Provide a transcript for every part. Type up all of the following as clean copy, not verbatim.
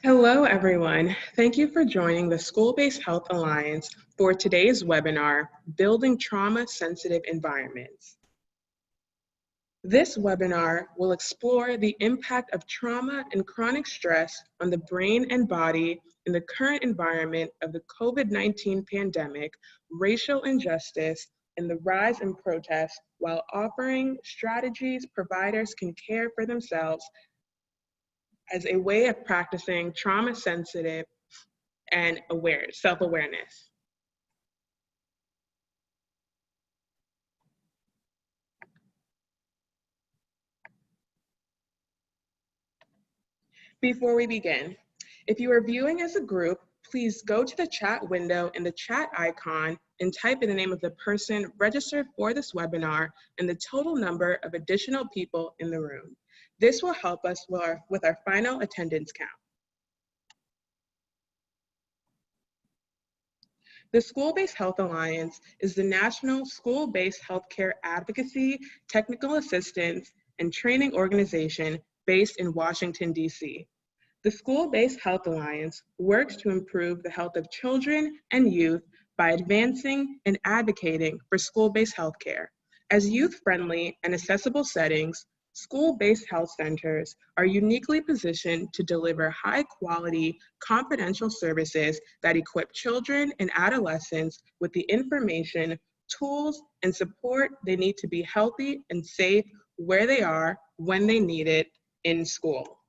Hello, everyone. Thank you for joining the School-Based Health Alliance for today's webinar, Building Trauma-Sensitive Environments. This webinar will explore the impact of trauma and chronic stress on the brain and body in the current environment of the COVID-19 pandemic, racial injustice, and the rise in protests, while offering strategies providers can care for themselves as a way of practicing trauma-sensitive and self-awareness. Before we begin, if you are viewing as a group, please go to the chat window in the chat icon and type in the name of the person registered for this webinar and the total number of additional people in the room. This will help us with our final attendance count. The School-Based Health Alliance is the national school-based healthcare advocacy, technical assistance, and training organization based in Washington, D.C. The School-Based Health Alliance works to improve the health of children and youth by advancing and advocating for school-based healthcare. As youth-friendly and accessible settings, school-based health centers are uniquely positioned to deliver high-quality, confidential services that equip children and adolescents with the information, tools, and support they need to be healthy and safe where they are when they need it in school.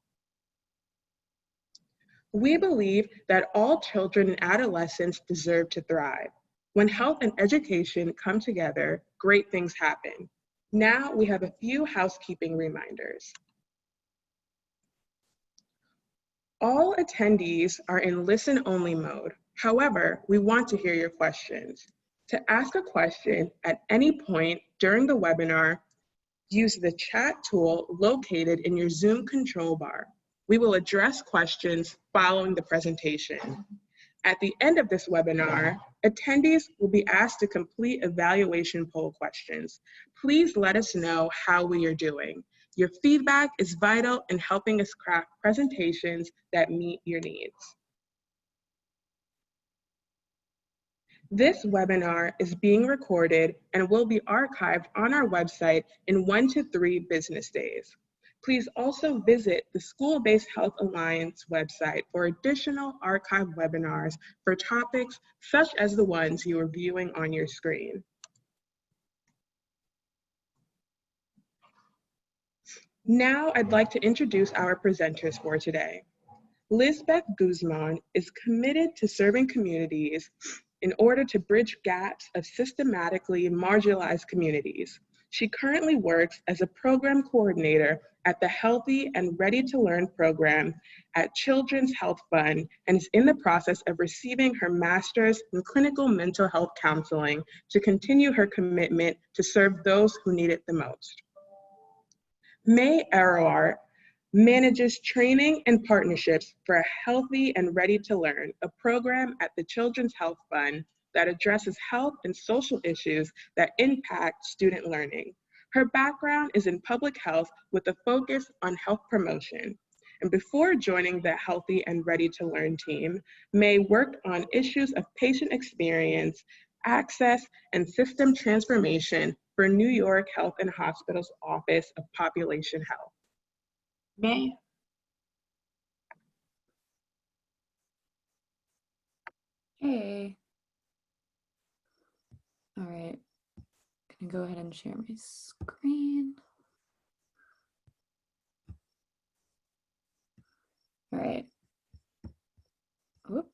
We believe that all children and adolescents deserve to thrive. When health and education come together, great things happen. Now we have a few housekeeping reminders. All attendees are in listen-only mode. However, we want to hear your questions. To ask a question at any point during the webinar, use the chat tool located in your Zoom control bar. We will address questions following the presentation. At the end of this webinar, attendees will be asked to complete evaluation poll questions. Please let us know how we are doing. Your feedback is vital in helping us craft presentations that meet your needs. This webinar is being recorded and will be archived on our website in 1 to 3 business days. Please also visit the School-Based Health Alliance website for additional archived webinars for topics such as the ones you are viewing on your screen. Now I'd like to introduce our presenters for today. Lizbeth Guzman is committed to serving communities in order to bridge gaps of systematically marginalized communities. She currently works as a program coordinator at the Healthy and Ready to Learn program at Children's Health Fund and is in the process of receiving her master's in clinical mental health counseling to continue her commitment to serve those who need it the most. May Arroar manages training and partnerships for Healthy and Ready to Learn, a program at the Children's Health Fund that addresses health and social issues that impact student learning. Her background is in public health with a focus on health promotion. And before joining the Healthy and Ready to Learn team, May worked on issues of patient experience, access, and system transformation for New York Health and Hospitals Office of Population Health. May. Hey. All right, gonna go ahead and share my screen. All right. Whoop.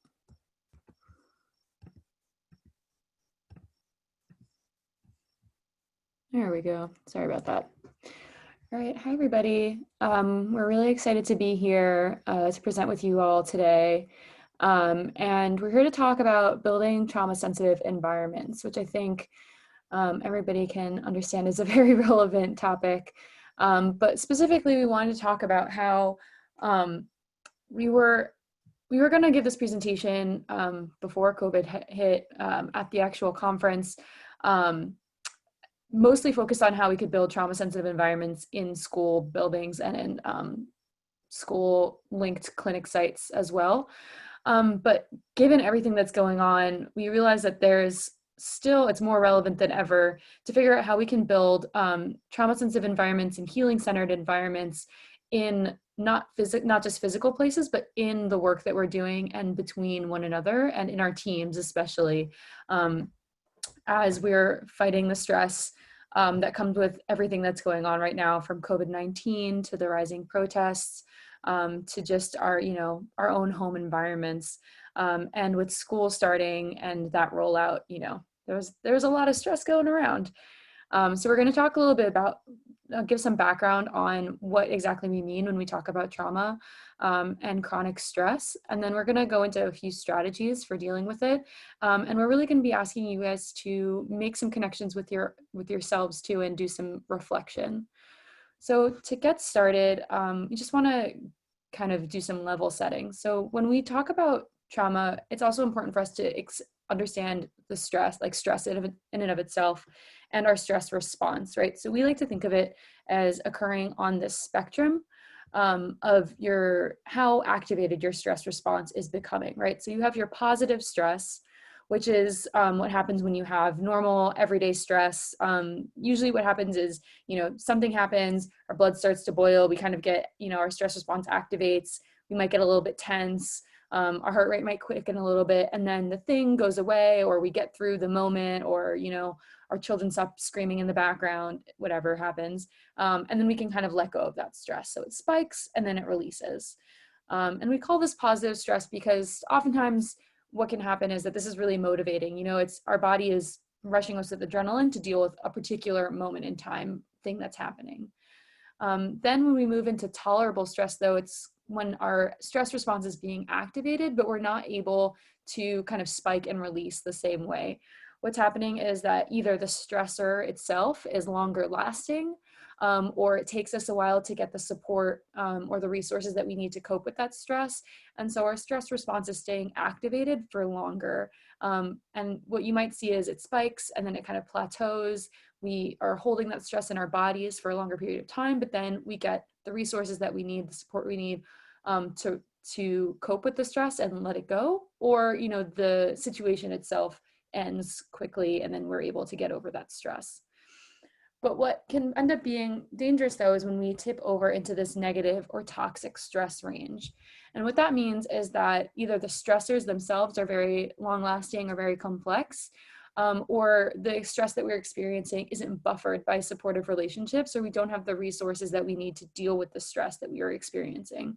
There we go. Sorry about that. All right, hi everybody. We're really excited to be here to present with you all today. And we're here to talk about building trauma-sensitive environments, which I think everybody can understand is a very relevant topic. But specifically, we wanted to talk about how we were going to give this presentation before COVID hit at the actual conference, mostly focused on how we could build trauma-sensitive environments in school buildings and in school linked clinic sites as well. But given everything that's going on, we realize that it's more relevant than ever to figure out how we can build trauma-sensitive environments and healing-centered environments in not just physical places, but in the work that we're doing and between one another and in our teams, especially as we're fighting the stress that comes with everything that's going on right now, from COVID-19 to the rising protests, to just our own home environments. And with school starting and that rollout, there's a lot of stress going around. So we're going to talk a little bit about, give some background on what exactly we mean when we talk about trauma and chronic stress. And then we're going to go into a few strategies for dealing with it. And we're really going to be asking you guys to make some connections with yourselves too, and do some reflection. So to get started, we just want to kind of do some level setting. So when we talk about trauma, it's also important for us to understand the stress, like stress in and of itself, and our stress response, right? So we like to think of it as occurring on this spectrum of how activated your stress response is becoming, right? So you have your positive stress, which is what happens when you have normal everyday stress. Usually what happens is, something happens, our blood starts to boil, we kind of get, our stress response activates, we might get a little bit tense, our heart rate might quicken a little bit, and then the thing goes away, or we get through the moment, or, our children stop screaming in the background, whatever happens. And then we can kind of let go of that stress. So it spikes and then it releases. And we call this positive stress because oftentimes what can happen is that this is really motivating. Our body is rushing us with adrenaline to deal with a particular moment in time thing that's happening. Then when we move into tolerable stress, though, it's when our stress response is being activated, but we're not able to kind of spike and release the same way. What's happening is that either the stressor itself is longer lasting, or it takes us a while to get the support or the resources that we need to cope with that stress. And so our stress response is staying activated for longer. And what you might see is it spikes and then it kind of plateaus. We are holding that stress in our bodies for a longer period of time, but then we get the resources that we need, the support we need to cope with the stress and let it go. Or, the situation itself ends quickly and then we're able to get over that stress. But what can end up being dangerous, though, is when we tip over into this negative or toxic stress range. And what that means is that either the stressors themselves are very long-lasting or very complex, or the stress that we're experiencing isn't buffered by supportive relationships, or we don't have the resources that we need to deal with the stress that we are experiencing.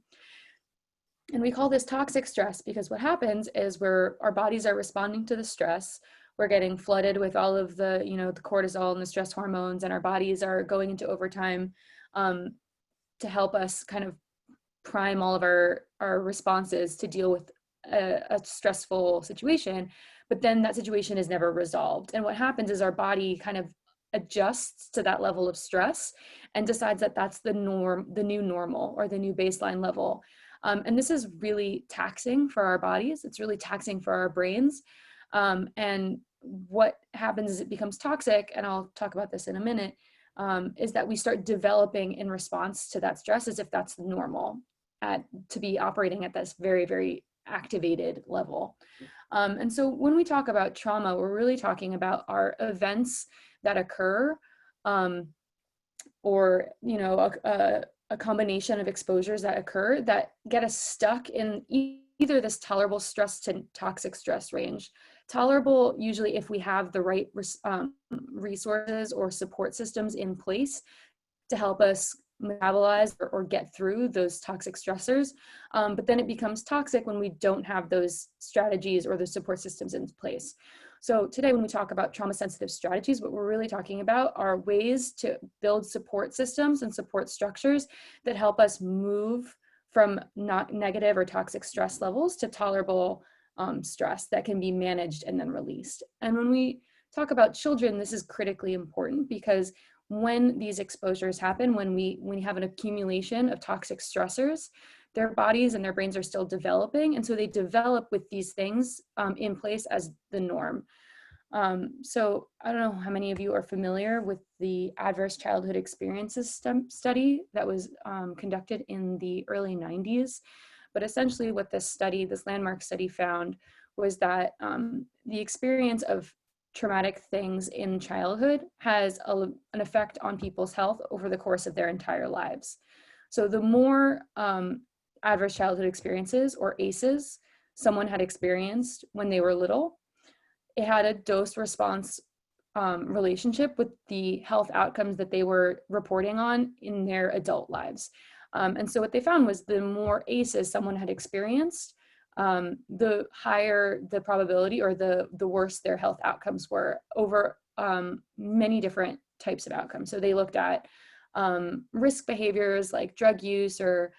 And we call this toxic stress because what happens is our bodies are responding to the stress. We're getting flooded with all of the, the cortisol and the stress hormones, and our bodies are going into overtime to help us kind of prime all of our responses to deal with a stressful situation. But then that situation is never resolved. And what happens is our body kind of adjusts to that level of stress and decides that that's the norm, the new normal, or the new baseline level. And this is really taxing for our bodies. It's really taxing for our brains. And what happens is it becomes toxic, and I'll talk about this in a minute, is that we start developing in response to that stress as if that's normal, to be operating at this very, very activated level. And so when we talk about trauma, we're really talking about our events that occur, or, a combination of exposures that occur that get us stuck in either this tolerable stress to toxic stress range. Tolerable, usually if we have the right resources or support systems in place to help us metabolize or get through those toxic stressors. But then it becomes toxic when we don't have those strategies or the support systems in place. So today, when we talk about trauma-sensitive strategies, what we're really talking about are ways to build support systems and support structures that help us move from not negative or toxic stress levels to tolerable stress that can be managed and then released. And when we talk about children, this is critically important because when these exposures happen, when we have an accumulation of toxic stressors, their bodies and their brains are still developing. And so they develop with these things in place as the norm. So I don't know how many of you are familiar with the Adverse Childhood Experiences study that was conducted in the early 90s. But essentially what this study, this landmark study, found was that the experience of traumatic things in childhood has an effect on people's health over the course of their entire lives. So the more adverse childhood experiences, or ACEs, someone had experienced when they were little, it had a dose response relationship with the health outcomes that they were reporting on in their adult lives. And so what they found was the more ACEs someone had experienced, the higher the probability, or the worse their health outcomes were over many different types of outcomes. So they looked at risk behaviors like drug use, or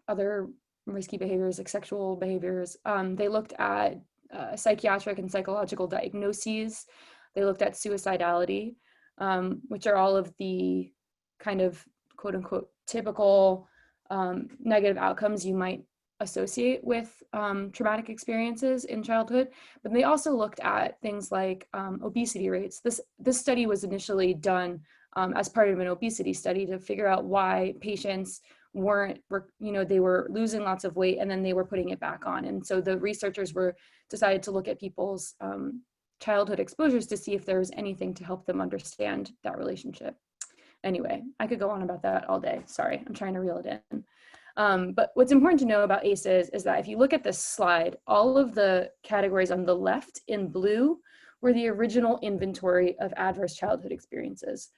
other risky behaviors like sexual behaviors. They looked at psychiatric and psychological diagnoses. They looked at suicidality, which are all of the kind of quote unquote typical negative outcomes you might associate with traumatic experiences in childhood. But they also looked at things like obesity rates. This study was initially done as part of an obesity study to figure out why patients they were losing lots of weight and then they were putting it back on. And so the researchers decided to look at people's childhood exposures to see if there was anything to help them understand that relationship. Anyway, I could go on about that all day. Sorry, I'm trying to reel it in. But what's important to know about ACEs is that if you look at this slide, all of the categories on the left in blue were the original inventory of adverse childhood experiences.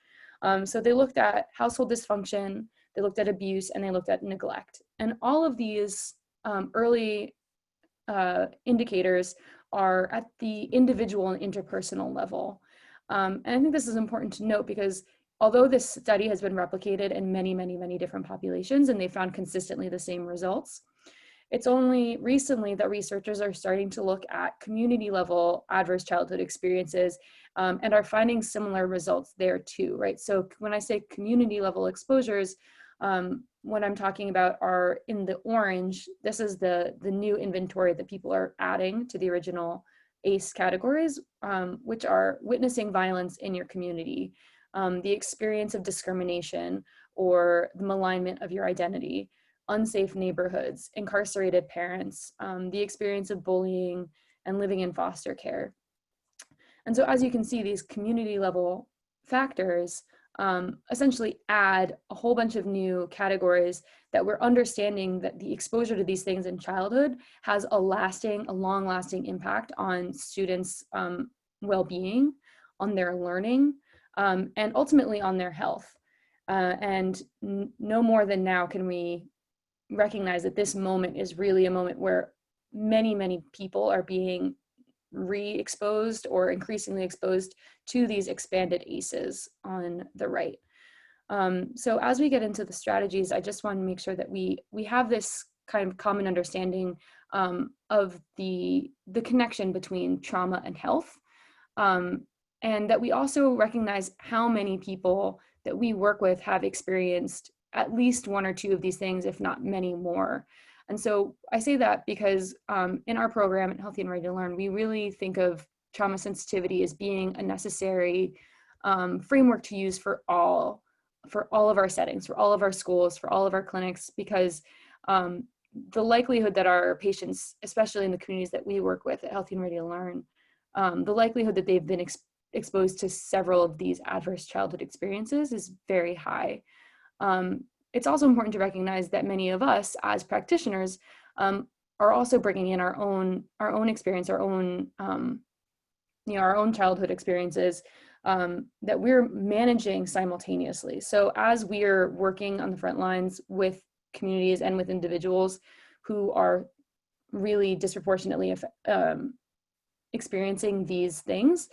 So they looked at household dysfunction, they looked at abuse, and they looked at neglect. And all of these early indicators are at the individual and interpersonal level. And I think this is important to note because although this study has been replicated in many, many, many different populations and they found consistently the same results, it's only recently that researchers are starting to look at community level adverse childhood experiences and are finding similar results there too, right? So when I say community level exposures, what I'm talking about are in the orange. This is the new inventory that people are adding to the original ACE categories, which are witnessing violence in your community, the experience of discrimination or the malignment of your identity, unsafe neighborhoods, incarcerated parents, the experience of bullying, and living in foster care. And so as you can see, these community level factors essentially add a whole bunch of new categories that we're understanding that the exposure to these things in childhood has a long-lasting impact on students' well-being, on their learning, and ultimately on their health. And no more than now can we recognize that this moment is really a moment where many, many people are being re-exposed or increasingly exposed to these expanded ACEs on the right. So as we get into the strategies, I just want to make sure that we have this kind of common understanding of the connection between trauma and health, and that we also recognize how many people that we work with have experienced at least one or two of these things, if not many more. And so I say that because in our program at Healthy and Ready to Learn, we really think of trauma sensitivity as being a necessary framework to use for all of our settings, for all of our schools, for all of our clinics, because the likelihood that our patients, especially in the communities that we work with at Healthy and Ready to Learn, the likelihood that they've been exposed to several of these adverse childhood experiences is very high. It's also important to recognize that many of us as practitioners are also bringing in our own experience, our own childhood experiences that we're managing simultaneously. So as we're working on the front lines with communities and with individuals who are really disproportionately experiencing these things,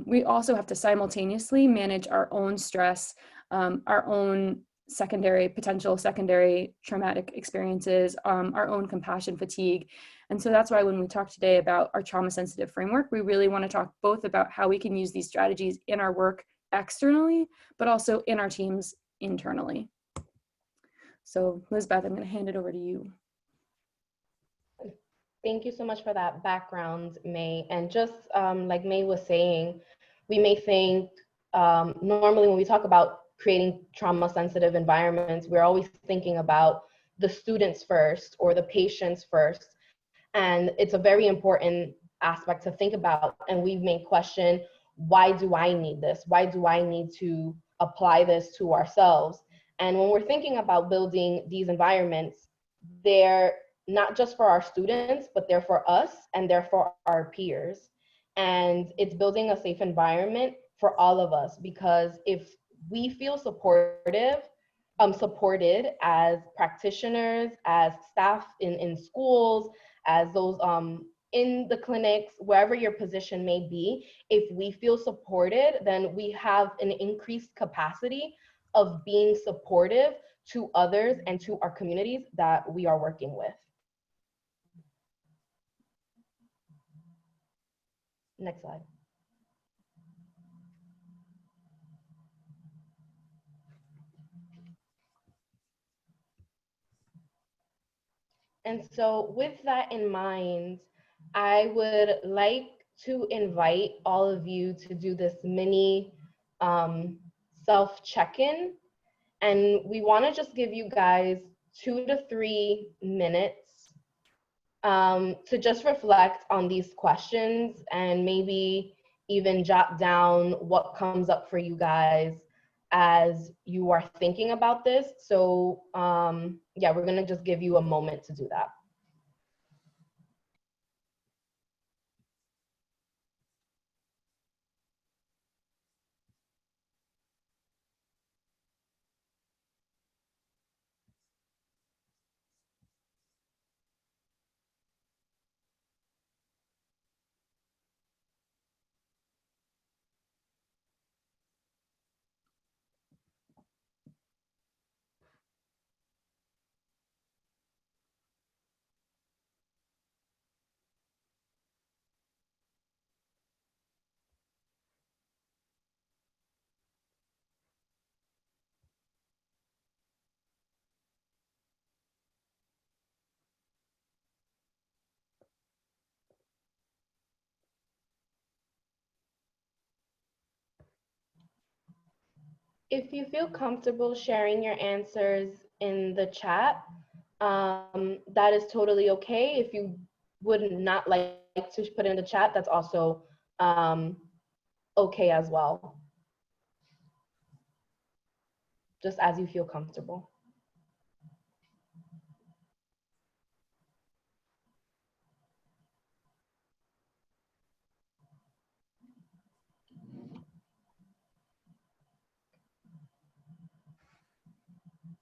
we also have to simultaneously manage our own stress, our own potential secondary traumatic experiences, our own compassion fatigue. And so that's why when we talk today about our trauma sensitive framework, we really want to talk both about how we can use these strategies in our work externally, but also in our teams internally. So Lisbeth, I'm going to hand it over to you. Thank you so much for that background, May. And just like May was saying, we may think normally when we talk about creating trauma-sensitive environments, we're always thinking about the students first or the patients first. And it's a very important aspect to think about. And we may question, why do I need this? Why do I need to apply this to ourselves? And when we're thinking about building these environments, they're not just for our students, but they're for us and they're for our peers. And it's building a safe environment for all of us, because if we feel supported as practitioners, as staff in schools, as those in the clinics, wherever your position may be, if we feel supported, then we have an increased capacity of being supportive to others and to our communities that we are working with. Next slide. And so with that in mind, I would like to invite all of you to do this mini self-check-in. And we want to just give you guys 2 to 3 minutes to just reflect on these questions and maybe even jot down what comes up for you guys as you are thinking about this. So yeah, we're gonna just give you a moment to do that. If you feel comfortable sharing your answers in the chat, that is totally okay. If you would not like to put it in the chat, that's also okay as well. Just as you feel comfortable.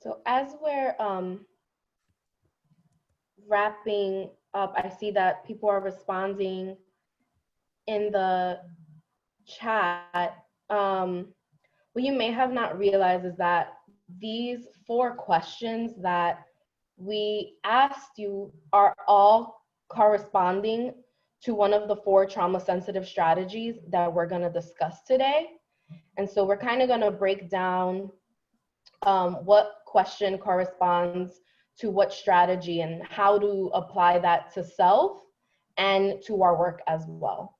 So as we're wrapping up, I see that people are responding in the chat. What you may have not realized is that these 4 questions that we asked you are all corresponding to one of the 4 trauma-sensitive strategies that we're going to discuss today. And so we're kind of going to break down what question corresponds to what strategy and how to apply that to self and to our work as well.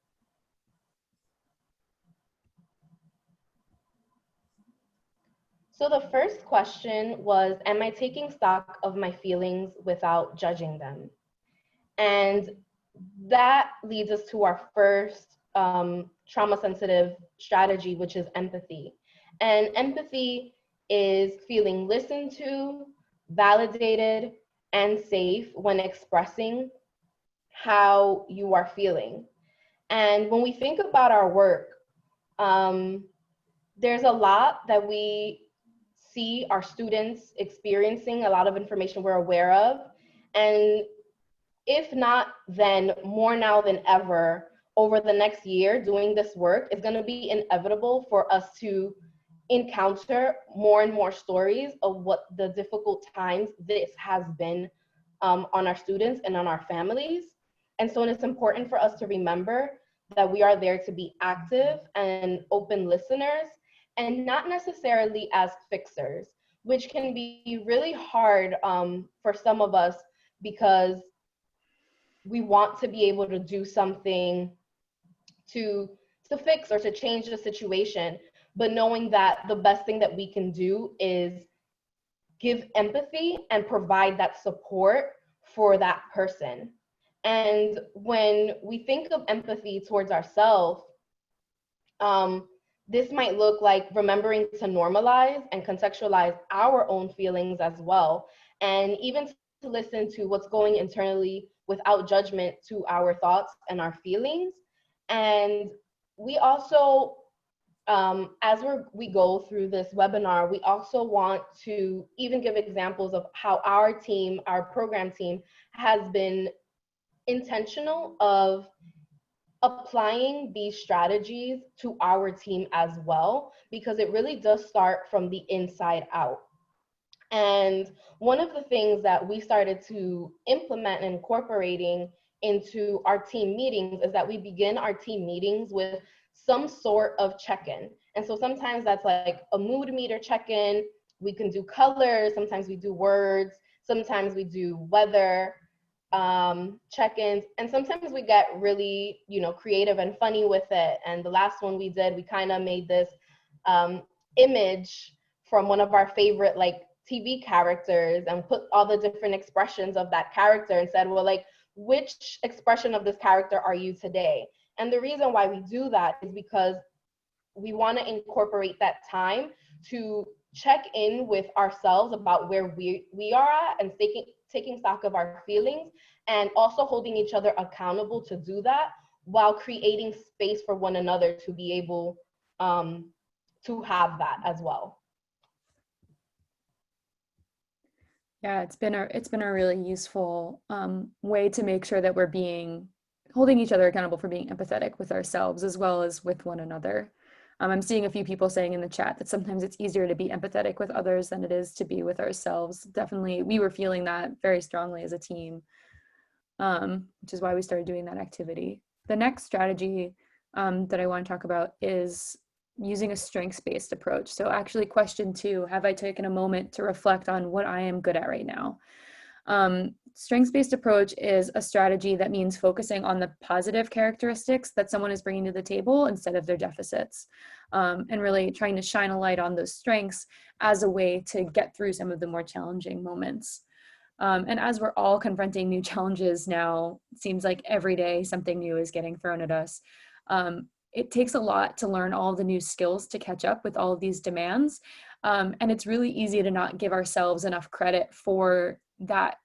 So the first question was, am I taking stock of my feelings without judging them? And that leads us to our first trauma-sensitive strategy, which is empathy. And empathy is feeling listened to, validated, and safe when expressing how you are feeling. And when we think about our work, there's a lot that we see our students experiencing, a lot of information we're aware of. And if not, then more now than ever, over the next year doing this work, it's going to be inevitable for us to encounter more and more stories of what the difficult times this has been on our students and on our families. And so it's important for us to remember that we are there to be active and open listeners, and not necessarily as fixers, which can be really hard for some of us, because we want to be able to do something to fix or to change the situation, but knowing that the best thing that we can do is give empathy and provide that support for that person. And when we think of empathy towards ourselves, this might look like remembering to normalize and contextualize our own feelings as well, and even to listen to what's going internally without judgment to our thoughts and our feelings. And we also, as we go through this webinar, we also want to even give examples of how our team, our program team, has been intentional of applying these strategies to our team as well, because it really does start from the inside out. And one of the things that we started to implement and incorporating into our team meetings is that we begin our team meetings with some sort of check-in. And so sometimes that's like a mood meter check-in. We can do colors, sometimes we do words, sometimes we do weather check-ins, and sometimes we get really, creative and funny with it. And the last one we did, we kind of made this image from one of our favorite TV characters and put all the different expressions of that character and said, well, which expression of this character are you today? And the reason why we do that is because we want to incorporate that time to check in with ourselves about where we are at, and taking stock of our feelings, and also holding each other accountable to do that, while creating space for one another to be able to have that as well. Yeah, it's been a really useful way to make sure that we're holding each other accountable for being empathetic with ourselves as well as with one another. I'm seeing a few people saying in the chat that sometimes it's easier to be empathetic with others than it is to be with ourselves. Definitely, we were feeling that very strongly as a team, which is why we started doing that activity. The next strategy that I want to talk about is using a strengths-based approach. So actually, question 2, have I taken a moment to reflect on what I am good at right now? Strengths-based approach is a strategy that means focusing on the positive characteristics that someone is bringing to the table instead of their deficits, and really trying to shine a light on those strengths as a way to get through some of the more challenging moments. And as we're all confronting new challenges now, it seems like every day something new is getting thrown at us. It takes a lot to learn all the new skills to catch up with all of these demands. And it's really easy to not give ourselves enough credit for that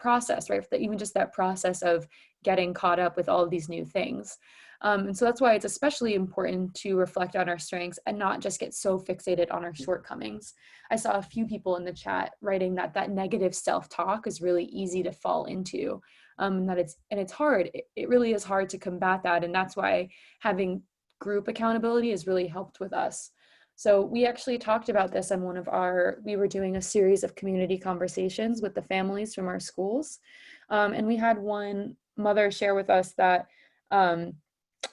process, right? Even just that process of getting caught up with all of these new things. And so that's why it's especially important to reflect on our strengths and not just get so fixated on our shortcomings. I saw a few people in the chat writing that negative self-talk is really easy to fall into, and it's hard. It really is hard to combat that. And that's why having group accountability has really helped with us. So we actually talked about this on we were doing a series of community conversations with the families from our schools. And we had one mother share with us that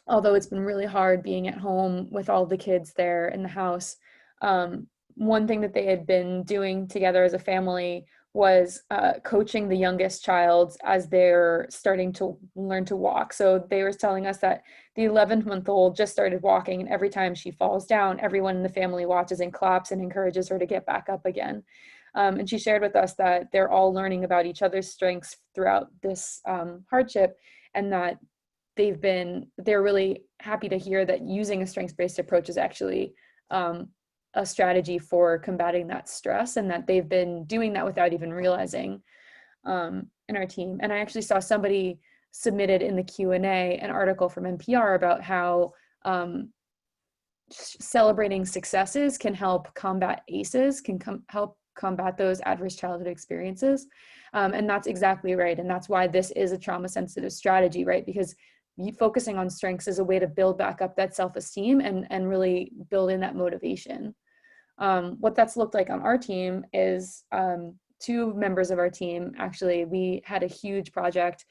although it's been really hard being at home with all the kids there in the house, one thing that they had been doing together as a family was coaching the youngest child as they're starting to learn to walk. So they were telling us that the 11-month-old just started walking, and every time she falls down, everyone in the family watches and claps and encourages her to get back up again. And she shared with us that they're all learning about each other's strengths throughout this hardship, and that they're really happy to hear that using a strengths-based approach is actually a strategy for combating that stress, and that they've been doing that without even realizing in our team. And I actually saw somebody submitted in the Q&A an article from NPR about how celebrating successes can help combat ACEs, help combat those adverse childhood experiences. And that's exactly right. And that's why this is a trauma-sensitive strategy, right? Because focusing on strengths is a way to build back up that self-esteem and really build in that motivation. What that's looked like on our team is 2 members of our team, actually, we had a huge project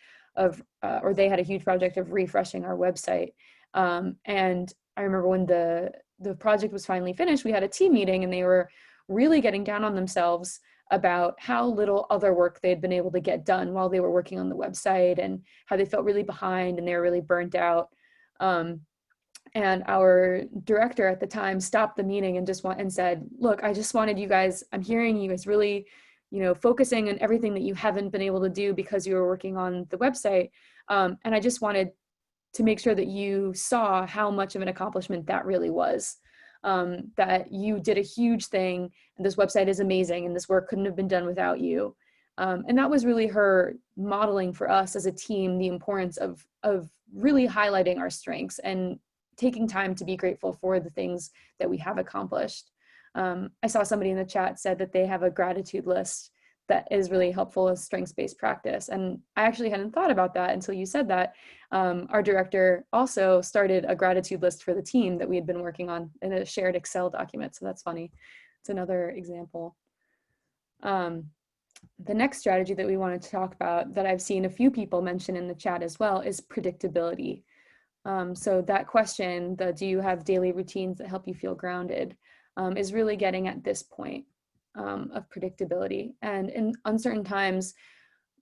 they had a huge project of refreshing our website. And I remember when the project was finally finished, we had a team meeting, and they were really getting down on themselves about how little other work they had been able to get done while they were working on the website, and how they felt really behind and they were really burnt out. And our director at the time stopped the meeting and said, look, I just wanted you guys, I'm hearing you guys really, focusing on everything that you haven't been able to do because you were working on the website. And I just wanted to make sure that you saw how much of an accomplishment that really was, that you did a huge thing, and this website is amazing, and this work couldn't have been done without you. And that was really her modeling for us as a team the importance of really highlighting our strengths and taking time to be grateful for the things that we have accomplished. I saw somebody in the chat said that they have a gratitude list that is really helpful as strengths-based practice. And I actually hadn't thought about that until you said that. Our director also started a gratitude list for the team that we had been working on in a shared Excel document. So that's funny. It's another example. The next strategy that we wanted to talk about that I've seen a few people mention in the chat as well is predictability. So that question, do you have daily routines that help you feel grounded, is really getting at this point of predictability. And in uncertain times,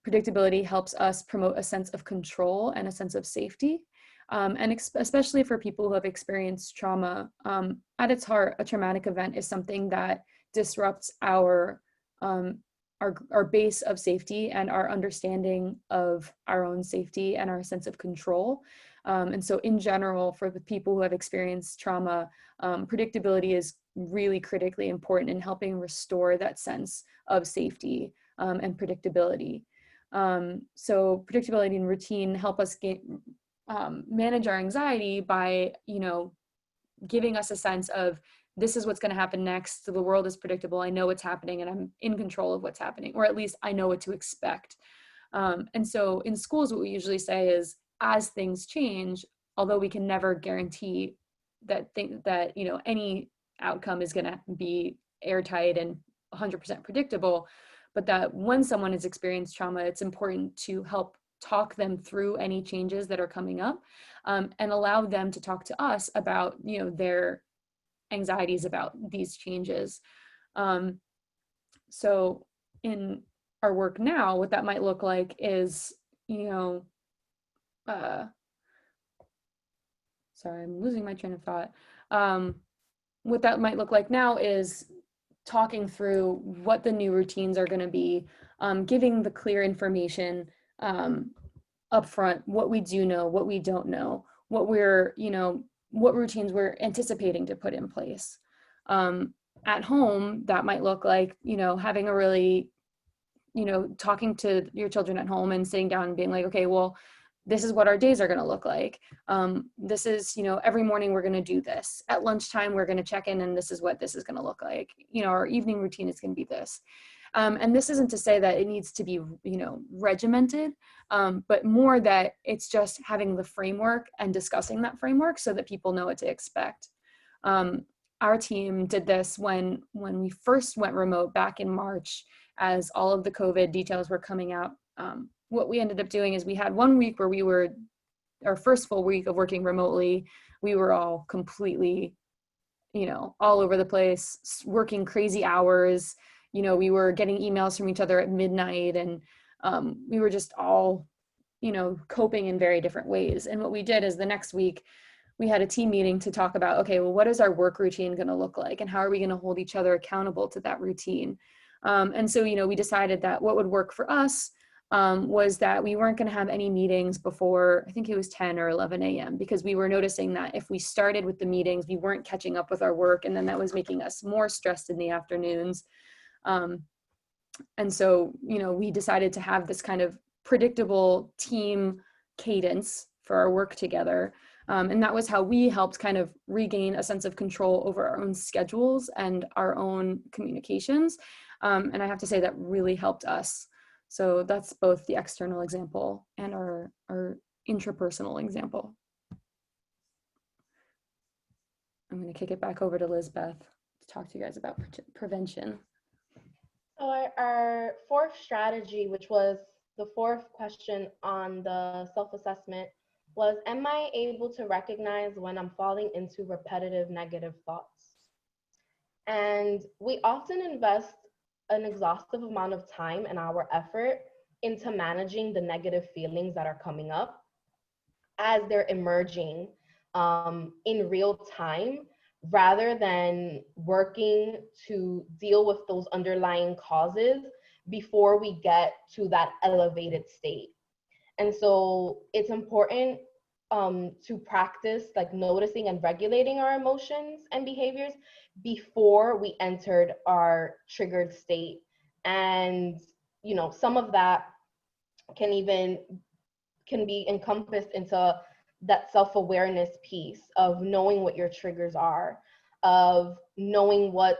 predictability helps us promote a sense of control and a sense of safety. And especially for people who have experienced trauma, at its heart, a traumatic event is something that disrupts our base of safety and our understanding of our own safety and our sense of control. And so in general, for the people who have experienced trauma, predictability is really critically important in helping restore that sense of safety and predictability. So predictability and routine help us manage our anxiety by, giving us a sense of, this is what's going to happen next. So the world is predictable. I know what's happening and I'm in control of what's happening, or at least I know what to expect. And so in schools, what we usually say is, as things change, although we can never guarantee that any outcome is going to be airtight and 100% predictable, but that when someone has experienced trauma, it's important to help talk them through any changes that are coming up, and allow them to talk to us about their anxieties about these changes. So in our work now, what that might look like is, sorry, I'm losing my train of thought. What that might look like now is talking through what the new routines are going to be, giving the clear information upfront, what we do know, what we don't know, what routines we're anticipating to put in place. At home, that might look like, having a really, talking to your children at home and sitting down and being like, okay, well, this is what our days are going to look like. This is, every morning we're going to do this. At lunchtime, we're going to check in, and this is what this is going to look like. Our evening routine is going to be this. And this isn't to say that it needs to be, regimented, but more that it's just having the framework and discussing that framework so that people know what to expect. Our team did this when we first went remote back in March, as all of the COVID details were coming out. What we ended up doing is we had 1 week where our first full week of working remotely, we were all completely, all over the place, working crazy hours. We were getting emails from each other at midnight, and we were just all, coping in very different ways. And what we did is the next week, we had a team meeting to talk about, okay, well, what is our work routine going to look like? And how are we going to hold each other accountable to that routine? And so, we decided that what would work for us was that we weren't going to have any meetings before, I think it was 10 or 11 a.m. because we were noticing that if we started with the meetings, we weren't catching up with our work. And then that was making us more stressed in the afternoons. And so, we decided to have this kind of predictable team cadence for our work together. And that was how we helped kind of regain a sense of control over our own schedules and our own communications. And I have to say that really helped us. So that's both the external example and our intrapersonal example. I'm going to kick it back over to Lizbeth to talk to you guys about prevention. So our fourth strategy, which was the fourth question on the self-assessment, was, am I able to recognize when I'm falling into repetitive negative thoughts? And we often invest an exhaustive amount of time and our effort into managing the negative feelings that are coming up as they're emerging in real time, rather than working to deal with those underlying causes before we get to that elevated state. And so it's important to practice like noticing and regulating our emotions and behaviors before we entered our triggered state. And, you know, some of that can be encompassed into that self-awareness piece of knowing what your triggers are, of knowing what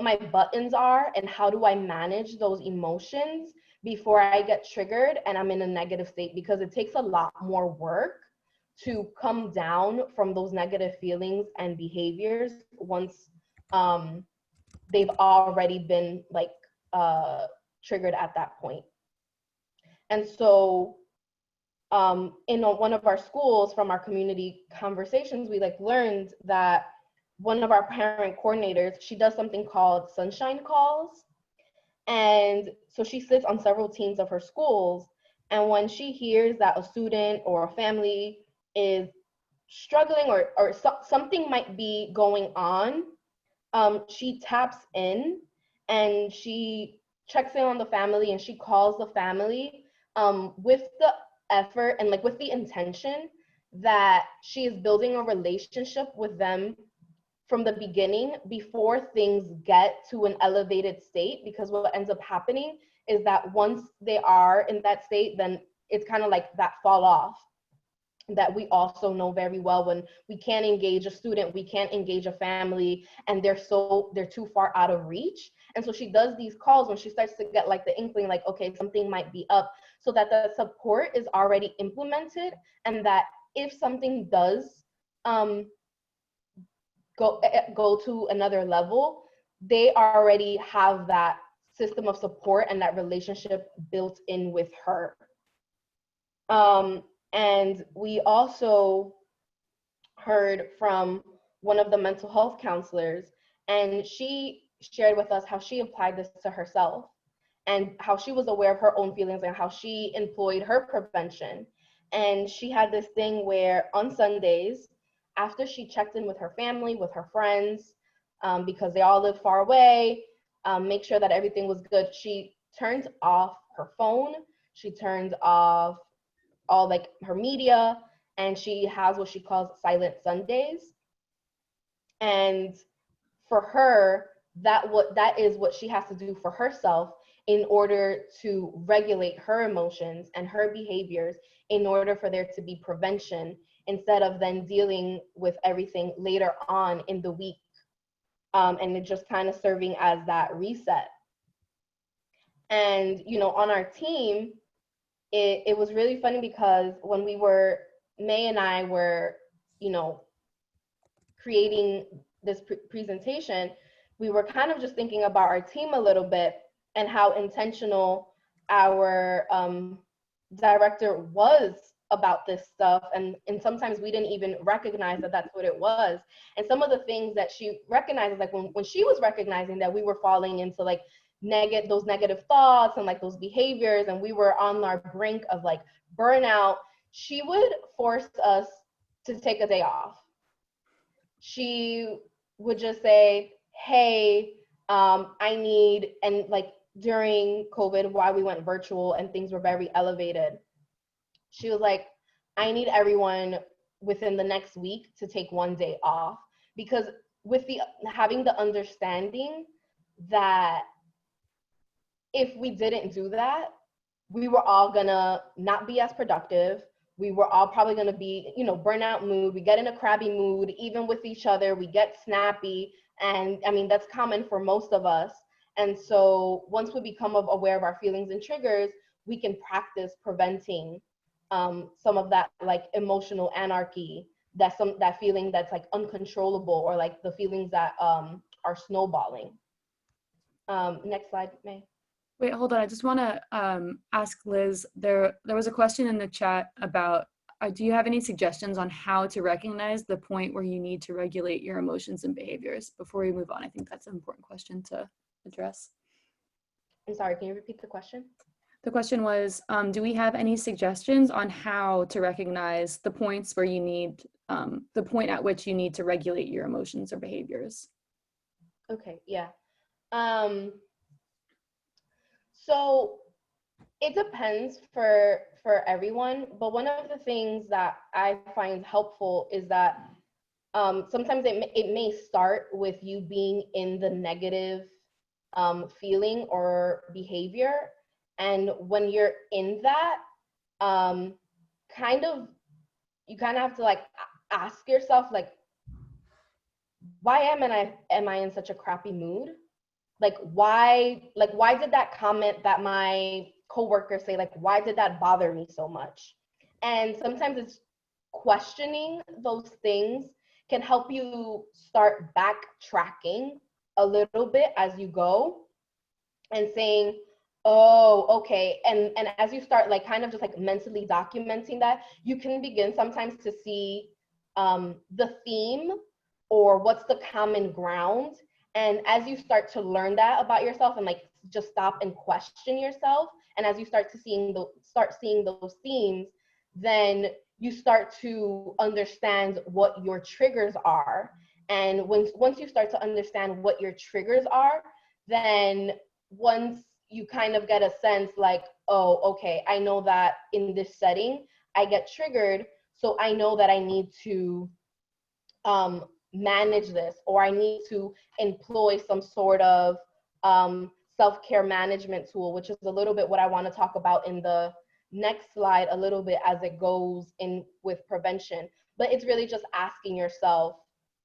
my buttons are and how do I manage those emotions before I get triggered and I'm in a negative state, because it takes a lot more work to come down from those negative feelings and behaviors once they've already been like triggered at that point. And so in one of our schools, from our community conversations, we like learned that one of our parent coordinators, she does something called sunshine calls. And so she sits on several teams of her schools. And when she hears that a student or a family is struggling or something might be going on, she taps in and she checks in on the family and she calls the family with the effort and like with the intention that she is building a relationship with them from the beginning before things get to an elevated state. Because what ends up happening is that once they are in that state, then it's kind of like that fall off that we also know very well. When we can't engage a student, we can't engage a family, and they're too far out of reach. And so she does these calls when she starts to get like the inkling, like, okay, something might be up, so that the support is already implemented, and that if something does go to another level, they already have that system of support and that relationship built in with her. And we also heard from one of the mental health counselors, and she shared with us how she applied this to herself and how she was aware of her own feelings and how she employed her prevention. And she had this thing where on Sundays, after she checked in with her family, with her friends, because they all live far away, make sure that everything was good, she turned off her phone, she turned off all like her media, and she has what she calls silent Sundays. And for her, that is what she has to do for herself in order to regulate her emotions and her behaviors, in order for there to be prevention, instead of then dealing with everything later on in the week, and it just kind of serving as that reset. And, you know, on our team, it was really funny because when May and I were, you know, creating this presentation, we were kind of just thinking about our team a little bit and how intentional our director was about this stuff. And sometimes we didn't even recognize that that's what it was. And some of the things that she recognized, like when she was recognizing that we were falling into like those negative thoughts and like those behaviors, and we were on our brink of like burnout, she would force us to take a day off. She would just say, hey, I need, and like during COVID, while we went virtual and things were very elevated, she was like, I need everyone within the next week to take one day off, because with having the understanding that if we didn't do that, we were all gonna not be as productive. We were all probably gonna be, you know, burnout mood. We get in a crabby mood, even with each other. We get snappy. And I mean, that's common for most of us. And so once we become aware of our feelings and triggers, we can practice preventing some of that like emotional anarchy, that feeling that's like uncontrollable, or like the feelings that are snowballing. Next slide, May. Wait, hold on. I just want to ask Liz, there was a question in the chat about do you have any suggestions on how to recognize the point where you need to regulate your emotions and behaviors? Before we move on, I think that's an important question to address. I'm sorry, can you repeat the question? The question was, do we have any suggestions on how to recognize the points where you need, the point at which you need to regulate your emotions or behaviors? Okay, yeah. So it depends for everyone, but one of the things that I find helpful is that sometimes it may start with you being in the negative feeling or behavior. And when you're in that, you kind of have to like ask yourself, like, why am I in such a crappy mood? Like why did that comment that my coworkers say, like, why did that bother me so much? And sometimes it's questioning those things can help you start backtracking a little bit as you go and saying, oh, okay. And as you start like kind of just like mentally documenting that, you can begin sometimes to see the theme or what's the common ground. And as you start to learn that about yourself and like just stop and question yourself, and as you start seeing those themes, then you start to understand what your triggers are. And once you start to understand what your triggers are, then once you kind of get a sense like, oh, okay, I know that in this setting I get triggered, so I know that I need to manage this, or I need to employ some sort of self-care management tool, which is a little bit what I want to talk about in the next slide a little bit as it goes in with prevention. But it's really just asking yourself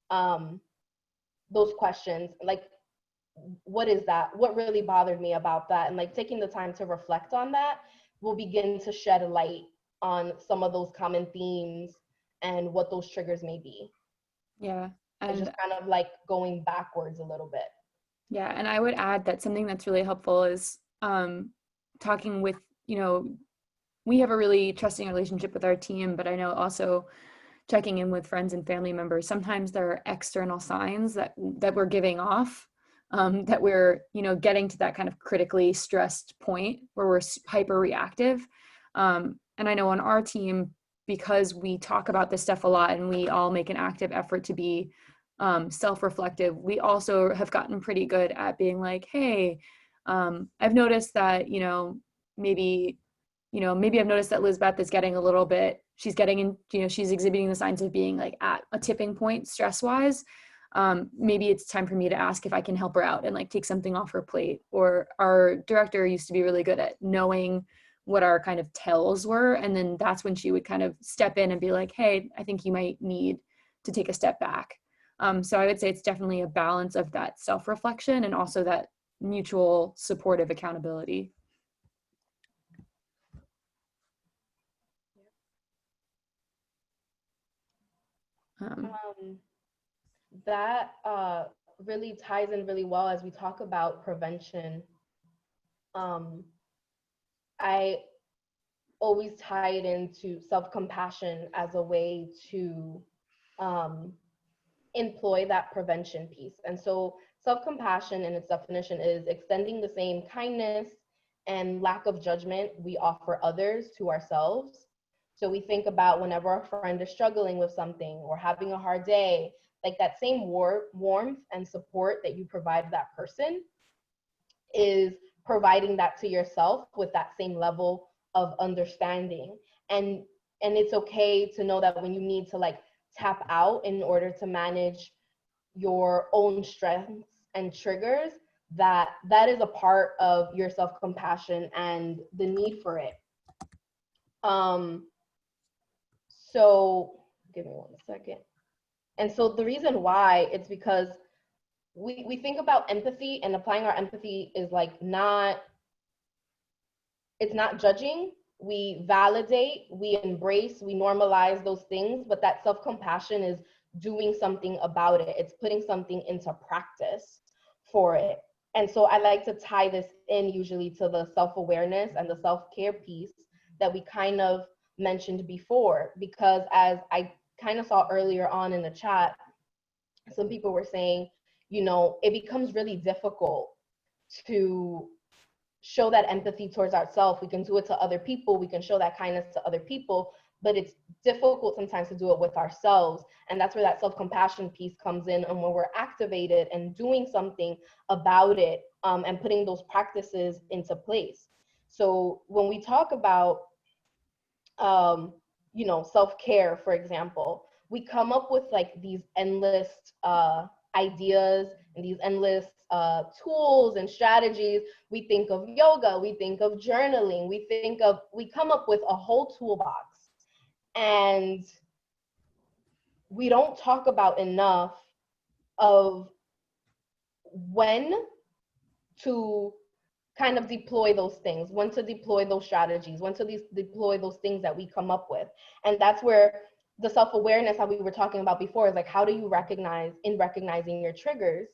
those questions, like, what is that? What really bothered me about that? And like taking the time to reflect on that will begin to shed light on some of those common themes and what those triggers may be. Yeah. And just kind of like going backwards a little bit. Yeah, and I would add that something that's really helpful is talking with, we have a really trusting relationship with our team, but I know also checking in with friends and family members, sometimes there are external signs that we're giving off, that we're, getting to that kind of critically stressed point where we're hyper reactive. And I know on our team, because we talk about this stuff a lot and we all make an active effort to be self-reflective, we also have gotten pretty good at being like, hey, I've noticed that, maybe I've noticed that Lizbeth is getting a little bit, she's getting in, she's exhibiting the signs of being like at a tipping point stress-wise. Maybe it's time for me to ask if I can help her out and like take something off her plate. Or our director used to be really good at knowing what our kind of tells were. And then that's when she would kind of step in and be like, hey, I think you might need to take a step back. So I would say it's definitely a balance of that self-reflection and also that mutual supportive accountability. That really ties in really well as we talk about prevention. I always tie it into self-compassion as a way to employ that prevention piece. And so self-compassion in its definition is extending the same kindness and lack of judgment we offer others to ourselves. So we think about whenever a friend is struggling with something or having a hard day, like that same warmth and support that you provide that person is providing that to yourself with that same level of understanding. And it's okay to know that when you need to like tap out in order to manage your own strengths and triggers, that is a part of your self-compassion and the need for it. So give me 1 second. And so the reason why, it's because we think about empathy, and applying our empathy is like it's not judging. We validate, we embrace, we normalize those things, but that self-compassion is doing something about it. It's putting something into practice for it. And so I like to tie this in usually to the self-awareness and the self-care piece that we kind of mentioned before, because as I kind of saw earlier on in the chat, some people were saying, you know, it becomes really difficult to show that empathy towards ourselves. We can do it to other people, we can show that kindness to other people, but it's difficult sometimes to do it with ourselves. And that's where that self-compassion piece comes in, and when we're activated and doing something about it, and putting those practices into place. So when we talk about, you know, self-care, for example, we come up with like these endless ideas and these endless tools and strategies. We think of yoga, we think of journaling, we come up with a whole toolbox. And we don't talk about enough of when to kind of deploy those things, when to deploy those strategies, when to deploy those things that we come up with. And that's where the self-awareness that we were talking about before is like, how do you recognizing your triggers?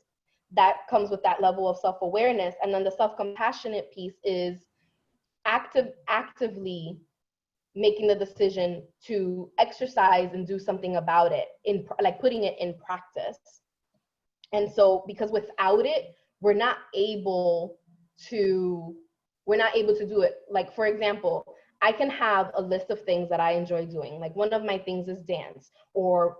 That comes with that level of self-awareness. And then the self-compassionate piece is actively making the decision to exercise and do something about it, like putting it in practice. And so, because without it, we're not able to do it. Like, for example, I can have a list of things that I enjoy doing. Like, one of my things is dance or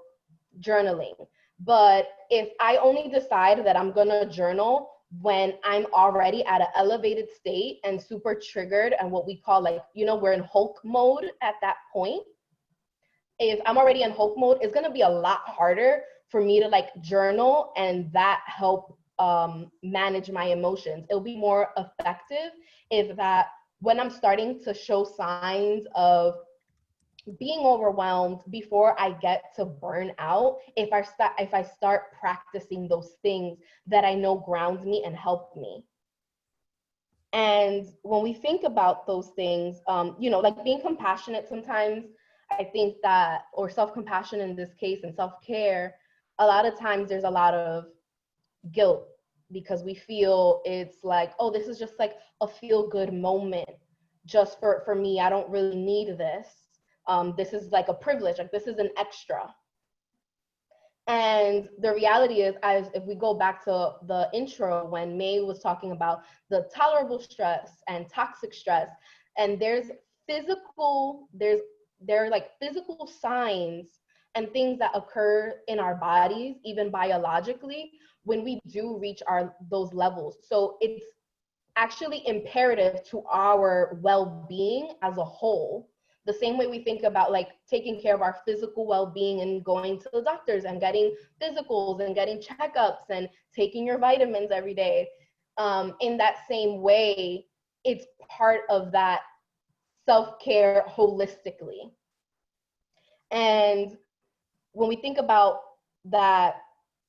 journaling. But if I only decide that I'm gonna journal when I'm already at an elevated state and super triggered, and what we call, like, you know, we're in Hulk mode at that point. If I'm already in Hulk mode, it's gonna be a lot harder for me to like journal and that help manage my emotions. It'll be more effective if that, when I'm starting to show signs of being overwhelmed before I get to burn out, if I start practicing those things that I know ground me and help me. And when we think about those things, you know, like being compassionate, sometimes I think that, or self-compassion in this case, and self-care, a lot of times there's a lot of guilt because we feel it's like, oh, this is just like a feel-good moment just for me. I don't really need this. This is like a privilege, like this is an extra. And the reality is, as if we go back to the intro when May was talking about the tolerable stress and toxic stress, and there are like physical signs and things that occur in our bodies, even biologically, when we do reach those levels. So it's actually imperative to our well-being as a whole. The same way we think about like taking care of our physical well-being and going to the doctors and getting physicals and getting checkups and taking your vitamins every day. In that same way, it's part of that self-care holistically. And when we think about that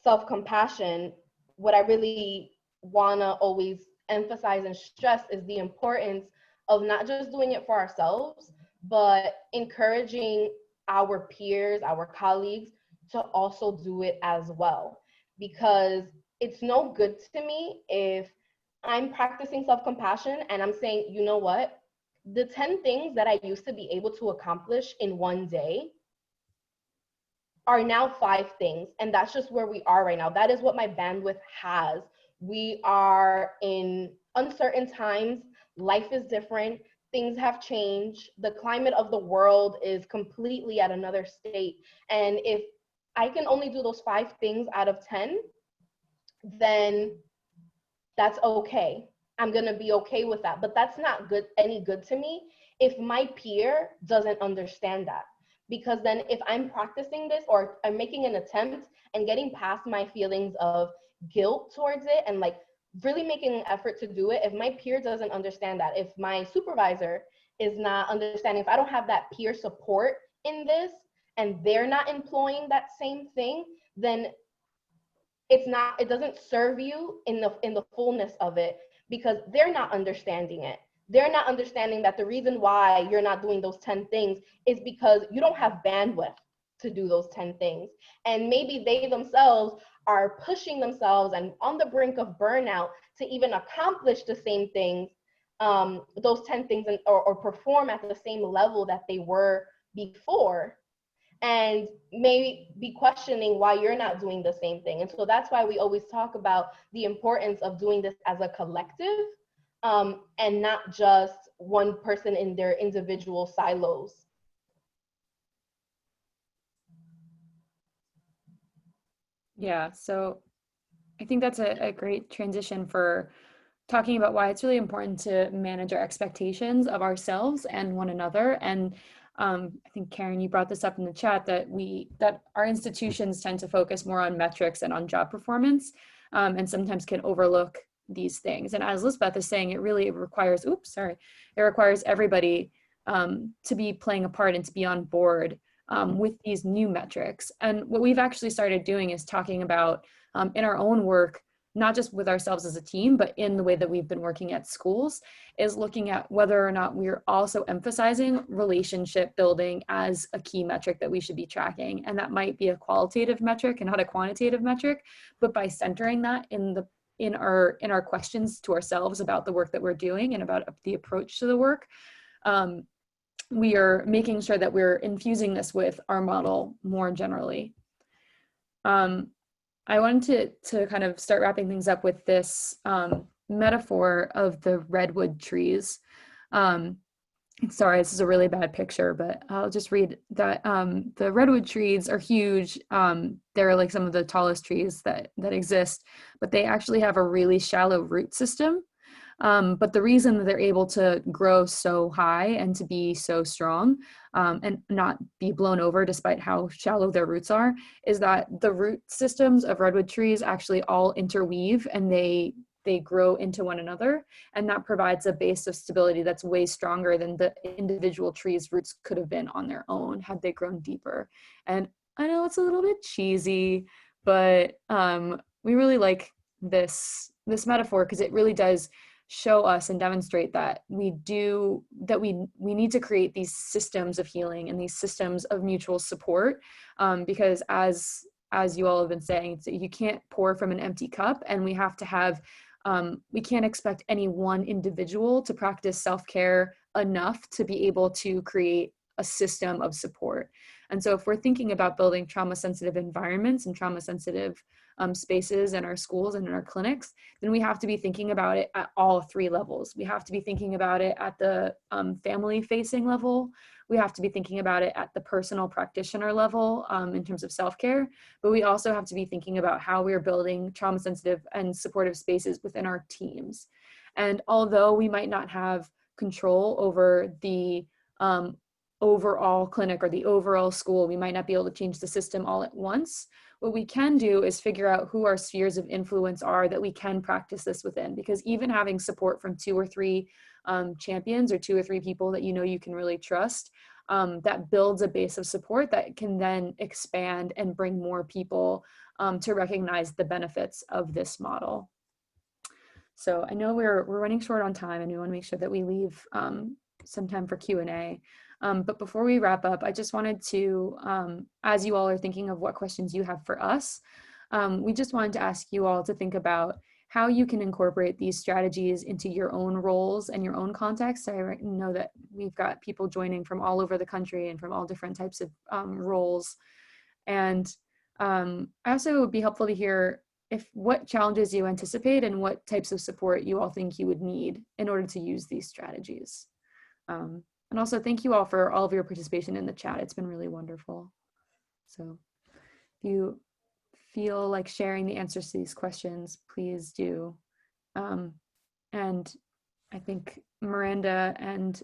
self-compassion, what I really wanna always emphasize and stress is the importance of not just doing it for ourselves, but encouraging our peers, our colleagues, to also do it as well. Because it's no good to me if I'm practicing self-compassion and I'm saying, you know what, the 10 things that I used to be able to accomplish in one day are now 5 things. And that's just where we are right now. That is what my bandwidth has. We are in uncertain times. Life is different. Things have changed. The climate of the world is completely at another state. And if I can only do those 5 things out of 10, then that's okay. I'm gonna be okay with that. But that's not any good to me if my peer doesn't understand that. Because then if I'm practicing this, or I'm making an attempt and getting past my feelings of guilt towards it and like really making an effort to do it, if my peer doesn't understand that, if my supervisor is not understanding, if I don't have that peer support in this and they're not employing that same thing, then it doesn't serve you in the fullness of it, because they're not understanding it. They're not understanding that the reason why you're not doing those 10 things is because you don't have bandwidth to do those 10 things. And maybe they themselves are pushing themselves and on the brink of burnout to even accomplish the same things those 10 things or perform at the same level that they were before, and maybe be questioning why you're not doing the same thing. And so that's why we always talk about the importance of doing this as a collective, and not just one person in their individual silos. Yeah, so I think that's a great transition for talking about why it's really important to manage our expectations of ourselves and one another. And I think, Karen, you brought this up in the chat that our institutions tend to focus more on metrics and on job performance, and sometimes can overlook these things. And as Lisbeth is saying, it requires, it requires everybody to be playing a part and to be on board with these new metrics. And what we've actually started doing is talking about in our own work, not just with ourselves as a team, but in the way that we've been working at schools, is looking at whether or not we're also emphasizing relationship building as a key metric that we should be tracking. And that might be a qualitative metric and not a quantitative metric, but by centering that in our questions to ourselves about the work that we're doing and about the approach to the work, we are making sure that we're infusing this with our model more generally. I wanted to kind of start wrapping things up with this metaphor of the redwood trees. Sorry, this is a really bad picture, but I'll just read that the redwood trees are huge. They're like some of the tallest trees that exist, but they actually have a really shallow root system. But the reason that they're able to grow so high and to be so strong and not be blown over despite how shallow their roots are is that the root systems of redwood trees actually all interweave and they grow into one another. And that provides a base of stability that's way stronger than the individual trees' roots could have been on their own had they grown deeper. And I know it's a little bit cheesy, but we really like this metaphor because it really does show us and demonstrate that we need to create these systems of healing and these systems of mutual support, because as you all have been saying, you can't pour from an empty cup, and we have to have we can't expect any one individual to practice self-care enough to be able to create a system of support. And so if we're thinking about building trauma-sensitive environments and trauma-sensitive spaces in our schools and in our clinics, then we have to be thinking about it at all three levels. We have to be thinking about it at the family-facing level. We have to be thinking about it at the personal practitioner level in terms of self-care, but we also have to be thinking about how we're building trauma-sensitive and supportive spaces within our teams. And although we might not have control over the overall clinic or the overall school, we might not be able to change the system all at once. What we can do is figure out who our spheres of influence are that we can practice this within, because even having support from 2 or 3 champions or 2 or 3 people that you can really trust, that builds a base of support that can then expand and bring more people to recognize the benefits of this model. So I know we're running short on time, and we want to make sure that we leave some time for Q&A. But before we wrap up, I just wanted to, as you all are thinking of what questions you have for us, we just wanted to ask you all to think about how you can incorporate these strategies into your own roles and your own context. I know that we've got people joining from all over the country and from all different types of roles. And I also would be helpful to hear what challenges you anticipate and what types of support you all think you would need in order to use these strategies. And also thank you all for all of your participation in the chat. It's been really wonderful. So if you feel like sharing the answers to these questions, please do. And I think Miranda and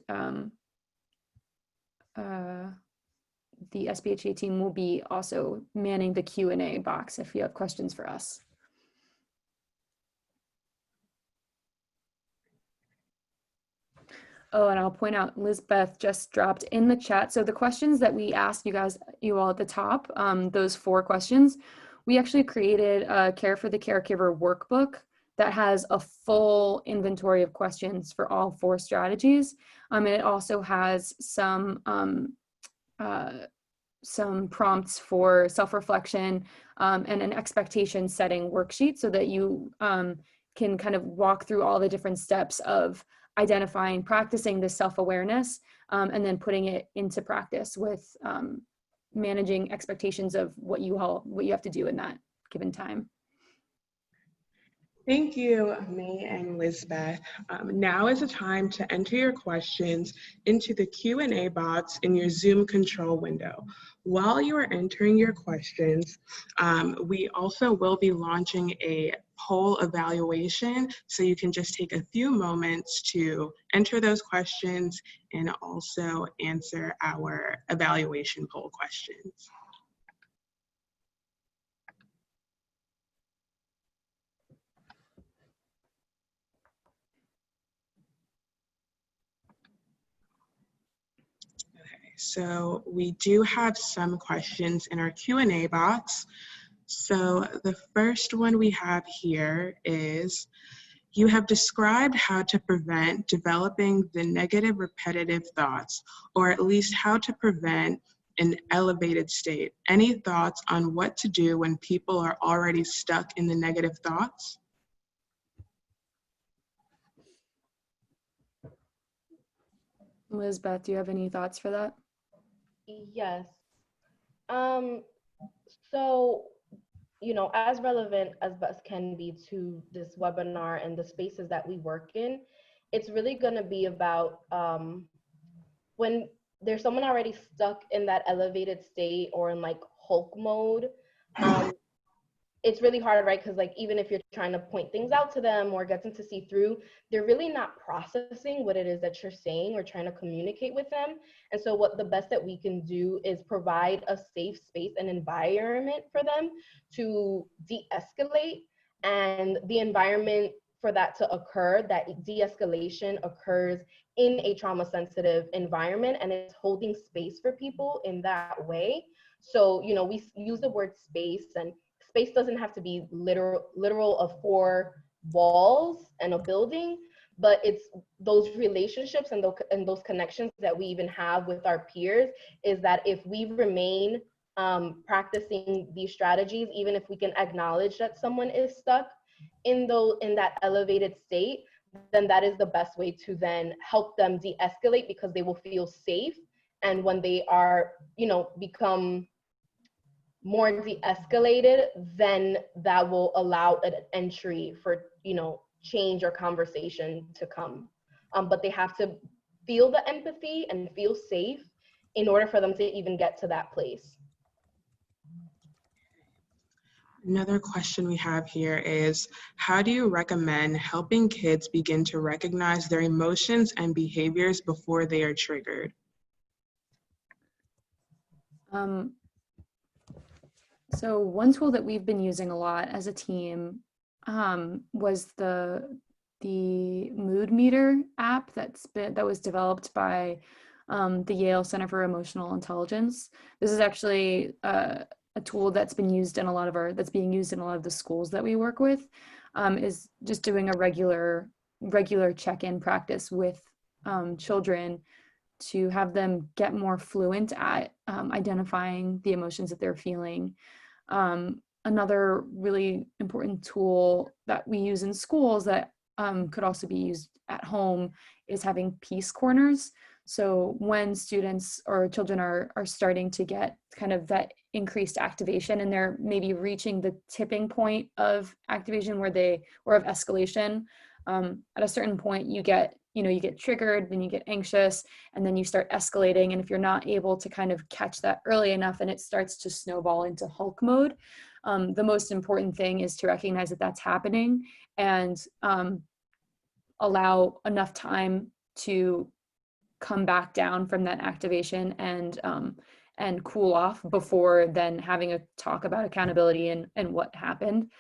the SBHA team will be also manning the Q&A box if you have questions for us. Oh, and I'll point out, Lisbeth just dropped in the chat. So the questions that we asked you all at the top, those 4 questions, we actually created a Care for the Caregiver workbook that has a full inventory of questions for all 4 strategies. And it also has some prompts for self-reflection and an expectation setting worksheet so that you can kind of walk through all the different steps of identifying, practicing this self-awareness, and then putting it into practice with managing expectations of what you have to do in that given time. Thank you, May and Lisbeth. Now is the time to enter your questions into the Q&A box in your Zoom control window. While you are entering your questions, we also will be launching a poll evaluation, so you can just take a few moments to enter those questions and also answer our evaluation poll questions. So we do have some questions in our Q&A box. So the first one we have here is, you have described how to prevent developing the negative repetitive thoughts, or at least how to prevent an elevated state. Any thoughts on what to do when people are already stuck in the negative thoughts? Lisbeth, do you have any thoughts for that? Yes. So, as relevant as best can be to this webinar and the spaces that we work in, it's really going to be about when there's someone already stuck in that elevated state or in like Hulk mode. It's really hard, right? Because like, even if you're trying to point things out to them or get them to see through, they're really not processing what it is that you're saying or trying to communicate with them. And so what the best that we can do is provide a safe space and environment for them to de-escalate. And the environment for that to occur, that de-escalation occurs in a trauma-sensitive environment, and it's holding space for people in that way. So, we use the word space, and space doesn't have to be literal of 4 walls and a building, but it's those relationships and those connections that we even have with our peers, is that if we remain practicing these strategies, even if we can acknowledge that someone is stuck in that elevated state, then that is the best way to then help them de-escalate, because they will feel safe. And when they are, become more de-escalated, then that will allow an entry for, change or conversation to come. But they have to feel the empathy and feel safe in order for them to even get to that place. Another question we have here is, how do you recommend helping kids begin to recognize their emotions and behaviors before they are triggered? So one tool that we've been using a lot as a team was the mood meter app that was developed by the Yale Center for Emotional Intelligence. This is actually a tool that's being used in a lot of the schools that we work with, is just doing a regular check-in practice with children to have them get more fluent at identifying the emotions that they're feeling. Another really important tool that we use in schools that could also be used at home is having peace corners. So when students or children are starting to get kind of that increased activation, and they're maybe reaching the tipping point of activation or of escalation, at a certain point you get triggered, then you get anxious, and then you start escalating. And if you're not able to kind of catch that early enough, and it starts to snowball into Hulk mode, the most important thing is to recognize that that's happening, and allow enough time to come back down from that activation and cool off before then having a talk about accountability and what happened.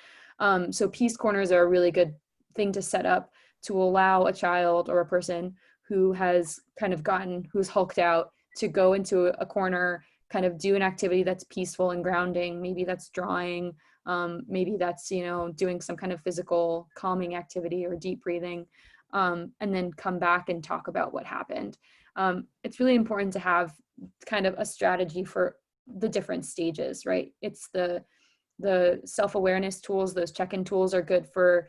So peace corners are a really good thing to set up to allow a child or a person who has who's hulked out, to go into a corner, kind of do an activity that's peaceful and grounding. Maybe that's drawing, maybe that's, doing some kind of physical calming activity or deep breathing, and then come back and talk about what happened. It's really important to have kind of a strategy for the different stages, right? It's the self-awareness tools, those check-in tools are good for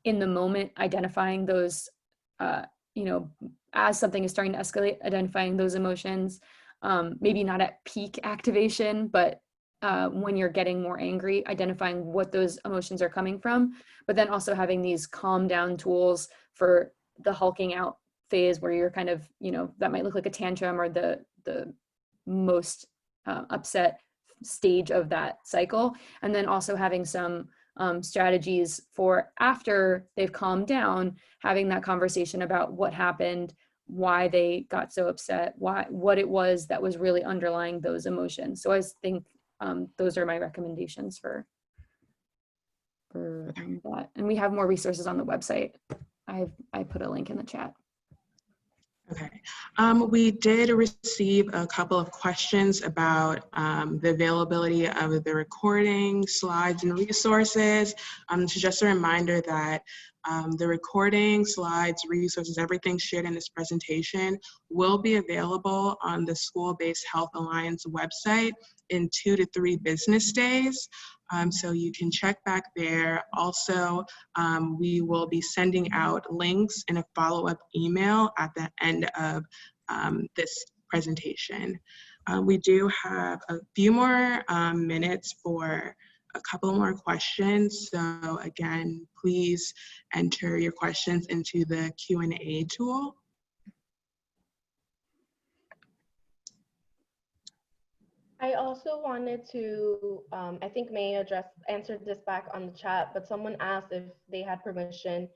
in the moment identifying those you know, as something is starting to escalate, identifying those emotions, maybe not at peak activation, but when you're getting more angry, identifying what those emotions are coming from, but then also having these calm down tools for the hulking out phase where you're kind of, you know, that might look like a tantrum or the most upset stage of that cycle. And then also having some strategies for after they've calmed down, having that conversation about what happened, why they got so upset, what it was that was really underlying those emotions. So I think those are my recommendations for that. And we have more resources on the website. I put a link in the chat. Okay. We did receive a couple of questions about the availability of the recording, slides, and resources. So just a reminder that the recording, slides, resources, everything shared in this presentation will be available on the SchoolBased Health Alliance website in 2 to 3 business days. So you can check back there. Also, we will be sending out links in a follow-up email at the end of this presentation. We do have a few more minutes for a couple more questions. So again, please enter your questions into the Q&A tool. I also wanted to, I think May answered this back on the chat, but someone asked if they had permission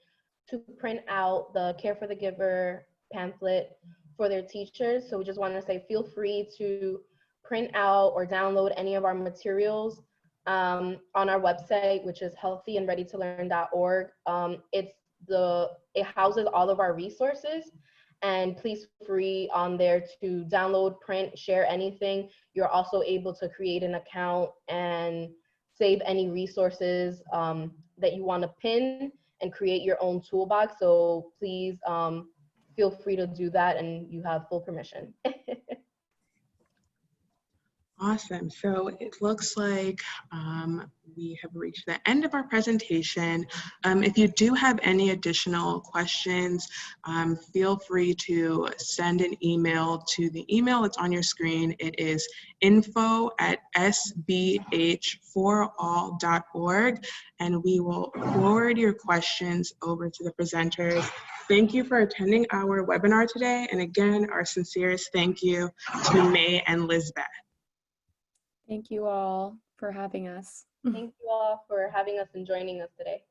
to print out the Care for the Giver pamphlet for their teachers. So we just want to say, feel free to print out or download any of our materials on our website, which is healthyandreadytolearn.org. It houses all of our resources. And please feel free on there to download, print, share anything. You're also able to create an account and save any resources that you want to pin and create your own toolbox. So please feel free to do that, and you have full permission. Awesome. So it looks like we have reached the end of our presentation. If you do have any additional questions, feel free to send an email to the email that's on your screen. It is info@sbh4all.org, and we will forward your questions over to the presenters. Thank you for attending our webinar today. And again, our sincerest thank you to May and Lizbeth. Thank you all for having us. Thank you all for having us and joining us today.